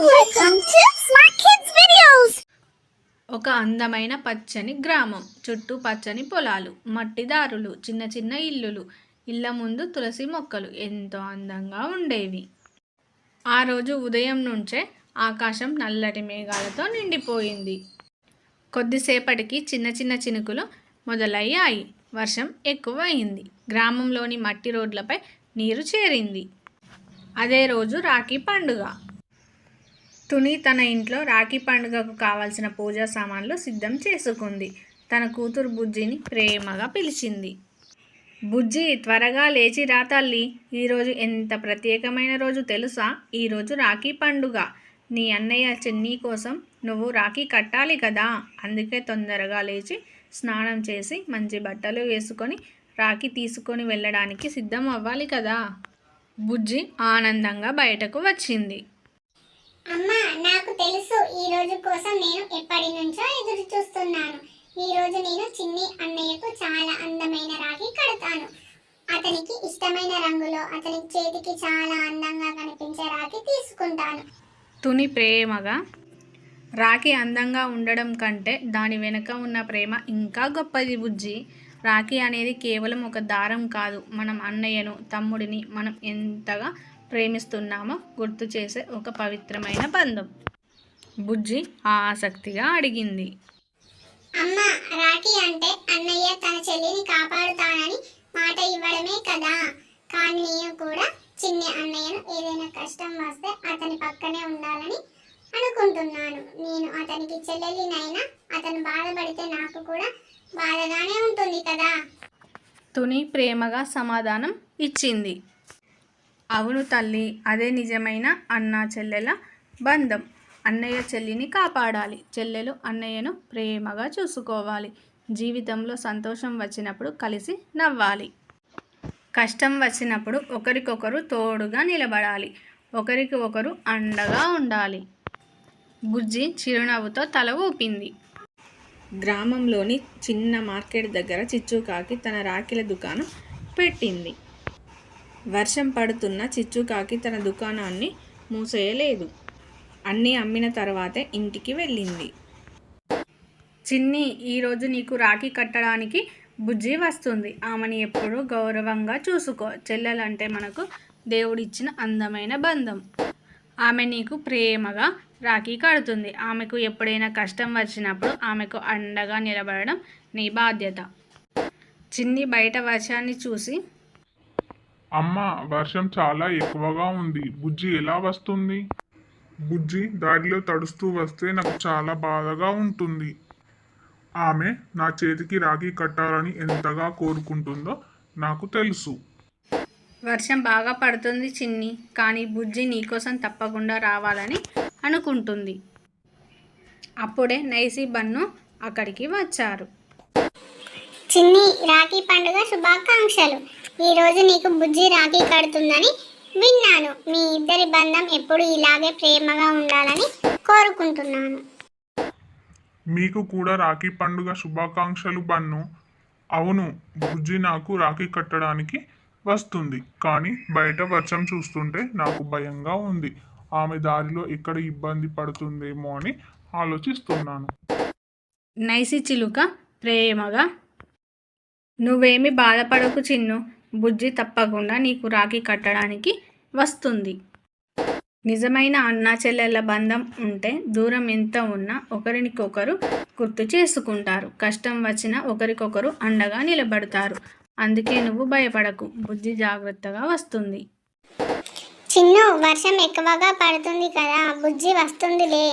Welcome to Smart Kids Videos. ఒక అందమైన పచ్చని గ్రామం, చుట్టూ పచ్చని పొలాలు, మట్టి దారులు, చిన్న చిన్న ఇల్లులు, ఇళ్ళ ముందు తులసి మొక్కలు ఎంతో అందంగా ఉండేవి. ఆ రోజు ఉదయం నుంచే ఆకాశం నల్లటి మేఘాలతో నిండిపోయింది. కొద్దిసేపటికి చిన్న చిన్న చినుకులు మొదలయ్యాయి. వర్షం ఎక్కువయింది. గ్రామంలోని మట్టి రోడ్లపై నీరు చేరింది. అదే రోజు రాఖీ పండుగ. తుని తన ఇంట్లో రాఖీ పండుగకు కావలసిన పూజా సామాన్లు సిద్ధం చేసుకుంది. తన కూతురు బుజ్జిని ప్రేమగా పిలిచింది. బుజ్జి, త్వరగా లేచి రా తల్లి, ఈరోజు ఎంత ప్రత్యేకమైన రోజు తెలుసా? ఈరోజు రాఖీ పండుగ. నీ అన్నయ్య చెన్నీ కోసం నువ్వు రాఖీ కట్టాలి కదా, అందుకే తొందరగా లేచి స్నానం చేసి మంచి బట్టలు వేసుకొని రాఖీ తీసుకొని వెళ్ళడానికి సిద్ధం అవ్వాలి కదా. బుజ్జి ఆనందంగా బయటకు వచ్చింది. అమ్మా, నాకు తెలుసు, ఈ రోజు కోసం నేను ఎప్పటి నుంచో ఎదురు చూస్తున్నాను. ఈ రోజు నేను చిన్ని అన్నయ్యకు చాలా అందమైన రాఖీ కడతాను. అతనికి ఇష్టమైన రంగులో, అతని చేతికి చాలా అందంగా కనిపించే రాఖీ తీసుకుంటాను. తుని ప్రేమగా, రాఖీ అందంగా ఉండడం కంటే దాని వెనుక ఉన్న ప్రేమ ఇంకా గొప్పది బుజ్జి. రాఖీ అనేది కేవలం ఒక దారం కాదు, మనం అన్నయ్యను, తమ్ముడిని మనం ఎంతగా ప్రేమిస్తున్నామో గుర్తు చేసే ఒక పవిత్రమైన బంధం. బుజ్జి ఆసక్తిగా అడిగింది. అమ్మా, రాఖీ అంటే అన్నయ్య తన చెల్లిని కాపాడుతానని మాట ఇవ్వడమే కదా. కానీ నేను కూడా చిన్ని అన్నయ్యను ఏదైనా కష్టం వస్తే అతని పక్కనే ఉండాలని అనుకుంటున్నాను. నేను అతనికి చెల్లెలినైనా అతను బాధపడితే నాకు కూడా బాధగానే ఉంటుంది కదా. తుని ప్రేమగా సమాధానం ఇచ్చింది. అవును తల్లి, అదే నిజమైన అన్నా చెల్లెల బంధం. అన్నయ్య చెల్లిని కాపాడాలి, చెల్లెలు అన్నయ్యను ప్రేమగా చూసుకోవాలి. జీవితంలో సంతోషం వచ్చినప్పుడు కలిసి నవ్వాలి, కష్టం వచ్చినప్పుడు ఒకరికొకరు తోడుగా నిలబడాలి, ఒకరికి ఒకరు అండగా ఉండాలి. బుజ్జి చిరునవ్వుతో తల ఊపింది. గ్రామంలోని చిన్న మార్కెట్ దగ్గర చిచ్చుకాకి తన రాఖీల దుకాణం పెట్టింది. వర్షం పడుతున్న చిచ్చుకాకి తన దుకాణాన్ని మూసేయలేదు. అన్నీ అమ్మిన తర్వాతే ఇంటికి వెళ్ళింది. చిన్ని, ఈరోజు నీకు రాఖీ కట్టడానికి బుజ్జి వస్తుంది. ఆమెని ఎప్పుడూ గౌరవంగా చూసుకో. చెల్లెలంటే మనకు దేవుడిచ్చిన అందమైన బంధం. ఆమె నీకు ప్రేమగా రాఖీ కడుతుంది. ఆమెకు ఎప్పుడైనా కష్టం వచ్చినప్పుడు ఆమెకు అండగా నిలబడడం నీ బాధ్యత. చిన్ని బయట వర్షాన్ని చూసి, అమ్మా, వర్షం చాలా ఎక్కువగా ఉంది. బుజ్జి ఎలా వస్తుంది? బుజ్జి దారిలో తడుస్తూ వస్తే నాకు చాలా బాధగా ఉంటుంది. ఆమె నా చేతికి రాఖీ కట్టాలని ఎంతగా కోరుకుంటుందో నాకు తెలుసు. వర్షం బాగా పడుతుంది చిన్ని, కానీ బుజ్జి నీకోసం తప్పకుండా రావాలని అనుకుంటుంది. అప్పుడే నైసి బన్ను అక్కడికి వచ్చారు. చిన్ని, రాఖీ పండుగ శుభాకాంక్షలు. ఈ రోజు నీకు బుజ్జి రాఖీ కడుతుందని విన్నాను. మీ ఇద్దరి బంధం ఎప్పుడు ఇలాగే ప్రేమగా ఉండాలని కోరుకుంటున్నాను. మీకు కూడా రాఖీ పండుగ శుభాకాంక్షలు బన్ను. అవును, బుజ్జి నాకు రాఖీ కట్టడానికి వస్తుంది, కానీ బయట వర్షం చూస్తుంటే నాకు భయంగా ఉంది. ఆమె దారిలో ఎక్కడ ఇబ్బంది పడుతుందేమో అని ఆలోచిస్తున్నాను. నైసి చిలుక ప్రేమగా, నువ్వేమి బాధపడకు చిన్ను, బుజ్జి తప్పకుండా నీకు రాఖీ కట్టడానికి వస్తుంది. నిజమైన అన్నా చెల్లెళ్ళ బంధం ఉంటే దూరం ఎంత ఉన్నా ఒకరికొకరు గుర్తు చేసుకుంటారు. కష్టం వచ్చినా ఒకరికొకరు అండగా నిలబడతారు. అందుకే నువ్వు భయపడకు, బుజ్జి జాగ్రత్తగా వస్తుంది. చిన్ను, వర్షం ఎక్కువగా పడుతుంది కదా, బుజ్జి వస్తుందిలే.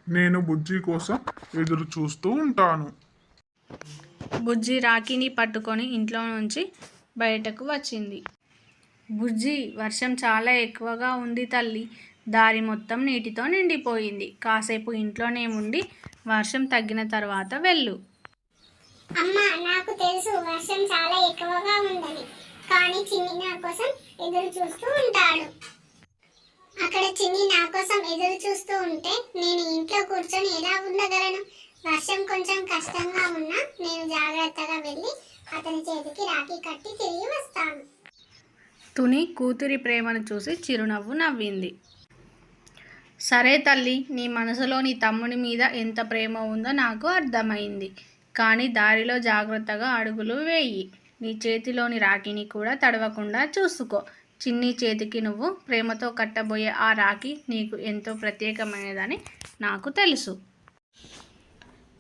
నేను బుజ్జి కోసం ఎదురు చూస్తూ ఉంటాను. బుజ్జి రాఖీని పట్టుకొని ఇంట్లో నుంచి బయటకు వచ్చింది. బుజ్జి, వర్షం చాలా ఎక్కువగా ఉంది తల్లి, దారి మొత్తం నీటితో నిండిపోయింది. కాసేపు ఇంట్లోనే ఉండి వర్షం తగ్గిన తర్వాత వెళ్ళు. అమ్మా, నాకు తెలుసు వర్షం చాలా ఎక్కువగా ఉందని, కానీ చిన్ని నా కోసం ఎదురు చూస్తూ ఉంటాడు. అక్కడ చిన్ని నా కోసం ఎదురు చూస్తూ ఉంటే నేను ఇంట్లో కూర్చొని ఎలా ఉండగలను? వర్షం కొంచెం కష్టంగా ఉన్నా నేను జాగ్రత్తగా వెళ్ళి అతని చేతికి రాఖీ కట్టి తిరిగి వస్తాను. తుని కూతురి ప్రేమను చూసి చిరునవ్వు నవ్వింది. సరే తల్లి, నీ మనసులో నీ తమ్ముడి మీద ఎంత ప్రేమ ఉందో నాకు అర్థమైంది. కానీ దారిలో జాగ్రత్తగా అడుగులు వేయి. నీ చేతిలోని రాఖీని కూడా తడవకుండా చూసుకో. చిన్ని చేతికి నువ్వు ప్రేమతో కట్టబోయే ఆ రాఖీ నీకు ఎంతో ప్రత్యేకమైనదని నాకు తెలుసు.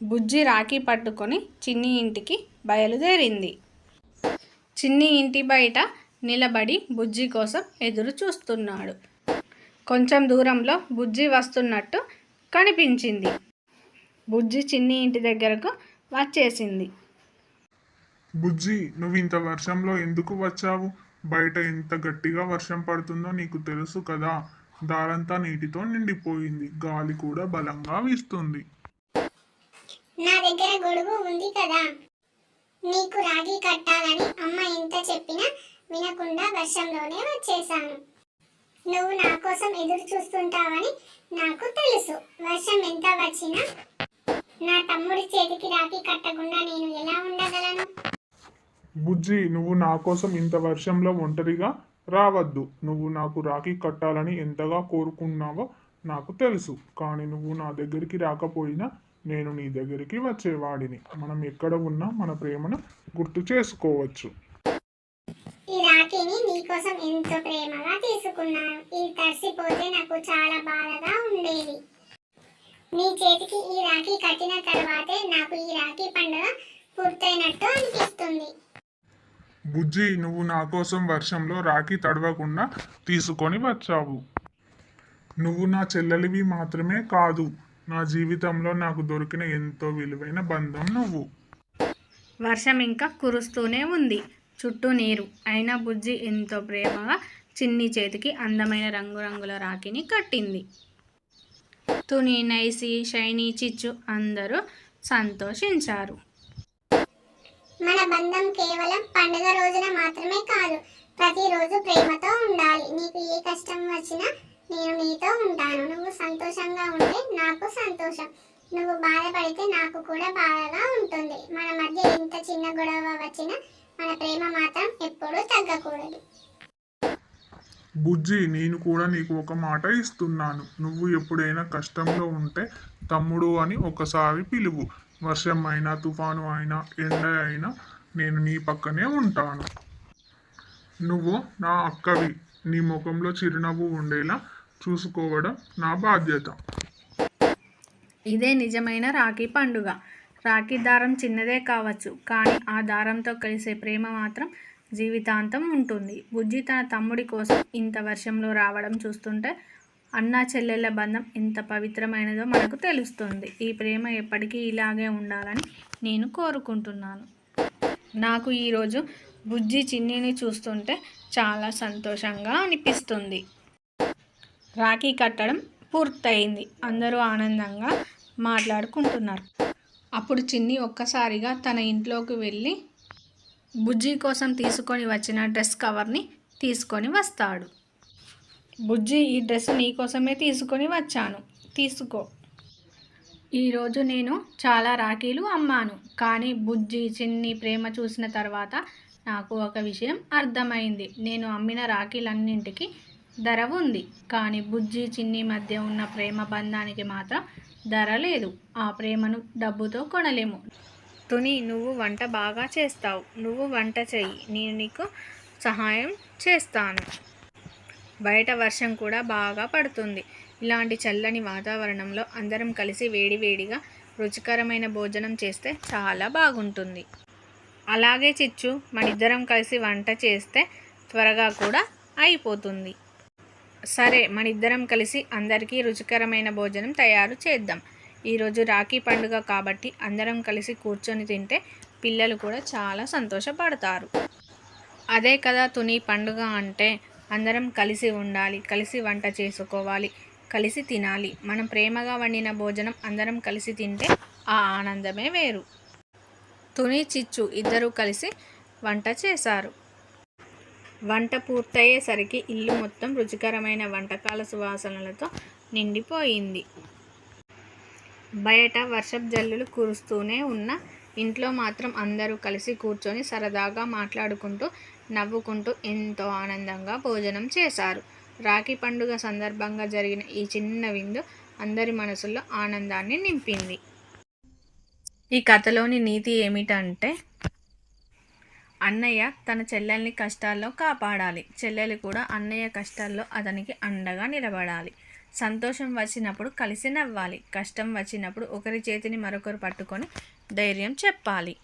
బుజ్జి రాఖీ పట్టుకొని చిన్ని ఇంటికి బయలుదేరింది. చిన్ని ఇంటి బయట నిలబడి బుజ్జి కోసం ఎదురు చూస్తున్నాడు. కొంచెం దూరంలో బుజ్జి వస్తున్నట్టు కనిపించింది. బుజ్జి చిన్ని ఇంటి దగ్గరకు వచ్చేసింది. బుజ్జి, నువ్వు ఇంత వర్షంలో ఎందుకు వచ్చావు? బయట ఎంత గట్టిగా వర్షం పడుతుందో నీకు తెలుసు కదా. దారంతా నీటితో నిండిపోయింది. గాలి కూడా బలంగా వీస్తుంది. నా దగ్గర గొడుగు ఉంది కదా. నీకు రాఖీ కట్టాలని అమ్మ ఎంత చెప్పినా వినకుండా వర్షంలోనే వచ్చేసాను. నువ్వు నా కోసం ఎదురు చూస్తుంటావని నాకు తెలుసు. వర్షం ఎంత వచ్చినా నా తమ్ముడి చేతికి రాఖీ కట్టకుండా నేను ఎలా ఉండగలను? బుజ్జి, నువ్వు నా కోసం ఇంత వర్షంలో ఒంటరిగా రావద్దు. నువ్వు నాకు రాఖీ కట్టాలని ఎంతగా కోరుకున్నావో నాకు తెలుసు. కానీ నువ్వు నా దగ్గరికి రాకపోయినా నేను నీ దగ్గరికి వచ్చేవాడిని. మనం ఎక్కడ ఉన్నా మన ప్రేమను గుర్తు చేసుకోవచ్చు. ఈ రాఖీని నీకోసం ఎంతో ప్రేమగా తీసుకున్నాను. ఇది తడిసిపోతే నాకు చాలా బాధగా ఉండేది. నీ చేతికి ఈ రాఖీ కట్టిన తర్వాతే నాకు ఈ రాఖీ పండుగ పూర్తయినట్టు అనిపిస్తుంది. బుజ్జి, నువ్వు నా కోసం వర్షంలో రాఖీ తడవకుండా తీసుకొని వచ్చావు. నువ్వు నా చెల్లెలివి మాత్రమే కాదు, నా జీవితంలో నాకు దొరికిన ఎంతో విలువైన బంధం నువ్వు. వర్షం ఇంకా కురుస్తూనే ఉంది. చుట్టూ నీరు. అయినా బుజ్జి ఎంతో ప్రేమగా చిన్ని చేతికి అందమైన రంగురంగుల రాఖీని కట్టింది. తుని, నైసి, షైనీ, చిచ్చు అందరూ సంతోషించారు. మన బంధం కేవలం పండుగ రోజున మాత్రమే కాదు, ప్రతిరోజు ప్రేమతో ఉండాలి. నీకు ఏ కష్టం వచ్చినా నేను నీతో ఉంటాను. నువ్వు సంతోషంగా ఉంటే నాకు సంతోషం. నువ్వు బాధపడితే నాకు కూడా బాధగా ఉంటుంది. మన మధ్య ఎంత చిన్న గొడవ వచ్చినా మన ప్రేమ మాత్రం ఎప్పుడూ తగ్గకూడదు. బుజ్జి, నేను కూడా నీకు ఒక మాట ఇస్తున్నాను. నువ్వు ఎప్పుడైనా కష్టంలో ఉంటే తమ్ముడు అని ఒకసారి పిలువు. వర్షం అయినా, తుఫాను అయినా, ఎండ అయినా నేను నీ పక్కనే ఉంటాను. నువ్వు నా అక్కవి. నీ ముఖంలో చిరునవ్వు ఉండేలా చూసుకోవడం నా బాధ్యత. ఇదే నిజమైన రాఖీ పండుగ. రాఖీ దారం చిన్నదే కావచ్చు, కానీ ఆ దారంతో కలిసే ప్రేమ మాత్రం జీవితాంతం ఉంటుంది. బుజ్జి తన తమ్ముడి కోసం ఇంత వర్షంలో రావడం చూస్తుంటే అన్నా చెల్లెళ్ళ బంధం ఎంత పవిత్రమైనదో మనకు తెలుస్తుంది. ఈ ప్రేమ ఎప్పటికీ ఇలాగే ఉండాలని నేను కోరుకుంటున్నాను. నాకు ఈరోజు బుజ్జి చిన్నిని చూస్తుంటే చాలా సంతోషంగా అనిపిస్తుంది. రాఖీ కట్టడం పూర్తయింది. అందరూ ఆనందంగా మాట్లాడుకుంటున్నారు. అప్పుడు చిన్ని ఒక్కసారిగా తన ఇంట్లోకి వెళ్ళి బుజ్జి కోసం తీసుకొని వచ్చిన డ్రెస్ కవర్ని తీసుకొని వస్తాడు. బుజ్జి, ఈ డ్రెస్ నీకోసమే తీసుకొని వచ్చాను, తీసుకో. ఈరోజు నేను చాలా రాఖీలు అమ్మాను, కానీ బుజ్జి చిన్ని ప్రేమ చూసిన తర్వాత నాకు ఒక విషయం అర్థమైంది. నేను అమ్మిన రాఖీలన్నింటికి ధర ఉంది, కానీ బుజ్జి చిన్ని మధ్య ఉన్న ప్రేమ బంధానికి మాత్రం ధర లేదు. ఆ ప్రేమను డబ్బుతో కొనలేము. తుని, నువ్వు వంట బాగా చేస్తావు. నువ్వు వంట చెయ్యి, నేను నీకు సహాయం చేస్తాను. బయట వర్షం కూడా బాగా పడుతుంది. ఇలాంటి చల్లని వాతావరణంలో అందరం కలిసి వేడివేడిగా రుచికరమైన భోజనం చేస్తే చాలా బాగుంటుంది. అలాగే చిచ్చు, మనిద్దరం కలిసి వంట చేస్తే త్వరగా కూడా అయిపోతుంది. సరే, మనిద్దరం కలిసి అందరికీ రుచికరమైన భోజనం తయారు చేద్దాం. ఈరోజు రాఖీ పండుగ కాబట్టి అందరం కలిసి కూర్చొని తింటే పిల్లలు కూడా చాలా సంతోషపడతారు. అదే కదా తుని పండుగ అంటే. అందరం కలిసి ఉండాలి, కలిసి వంట చేసుకోవాలి, కలిసి తినాలి. మనం ప్రేమగా వండిన భోజనం అందరం కలిసి తింటే ఆ ఆనందమే వేరు. తుని, చిచ్చు ఇద్దరూ కలిసి వంట చేశారు. వంట పూర్తయ్యేసరికి ఇల్లు మొత్తం రుచికరమైన వంటకాల సువాసనలతో నిండిపోయింది. బయట వర్షపు జల్లులు కురుస్తూనే ఉన్న ఇంట్లో మాత్రం అందరూ కలిసి కూర్చొని సరదాగా మాట్లాడుకుంటూ నవ్వుకుంటూ ఎంతో ఆనందంగా భోజనం చేశారు. రాఖీ పండుగ సందర్భంగా జరిగిన ఈ చిన్న విందు అందరి మనసుల్లో ఆనందాన్ని నింపింది. ఈ కథలోని నీతి ఏమిటంటే, అన్నయ్య తన చెల్లెల్ని కష్టాల్లో కాపాడాలి, చెల్లెలు కూడా అన్నయ్య కష్టాల్లో అతనికి అండగా నిలబడాలి. సంతోషం వచ్చినప్పుడు కలిసి నవ్వాలి, కష్టం వచ్చినప్పుడు ఒకరి చేతిని మరొకరు పట్టుకొని ధైర్యం చెప్పాలి.